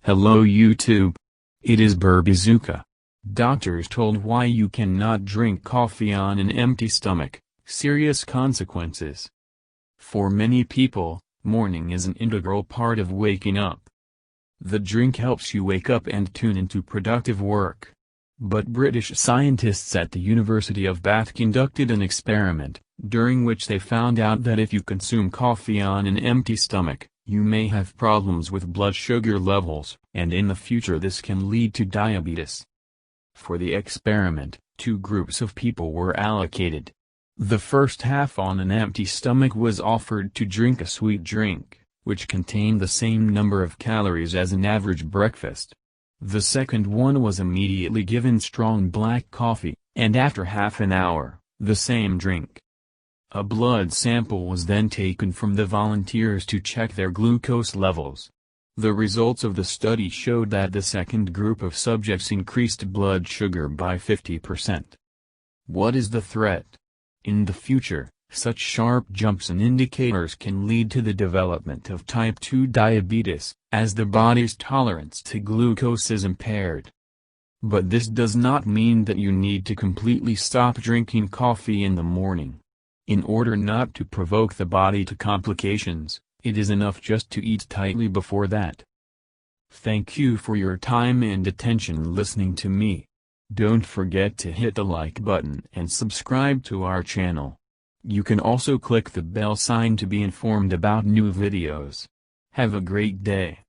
Hello YouTube. It is Burbazooka. Doctors told why you cannot drink coffee on an empty stomach, serious consequences. For many people, morning is an integral part of waking up. The drink helps you wake up and tune into productive work. But British scientists at the University of Bath conducted an experiment, during which they found out that if you consume coffee on an empty stomach, you may have problems with blood sugar levels, and in the future this can lead to diabetes. For the experiment, two groups of people were allocated. The first half on an empty stomach was offered to drink a sweet drink, which contained the same number of calories as an average breakfast. The second one was immediately given strong black coffee, and after half an hour, the same drink. A blood sample was then taken from the volunteers to check their glucose levels. The results of the study showed that the second group of subjects increased blood sugar by 50%. What is the threat? In the future, such sharp jumps in indicators can lead to the development of type 2 diabetes, as the body's tolerance to glucose is impaired. But this does not mean that you need to completely stop drinking coffee in the morning. In order not to provoke the body to complications, it is enough just to eat tightly before that. Thank you for your time and attention listening to me. Don't forget to hit the like button and subscribe to our channel. You can also click the bell sign to be informed about new videos. Have a great day.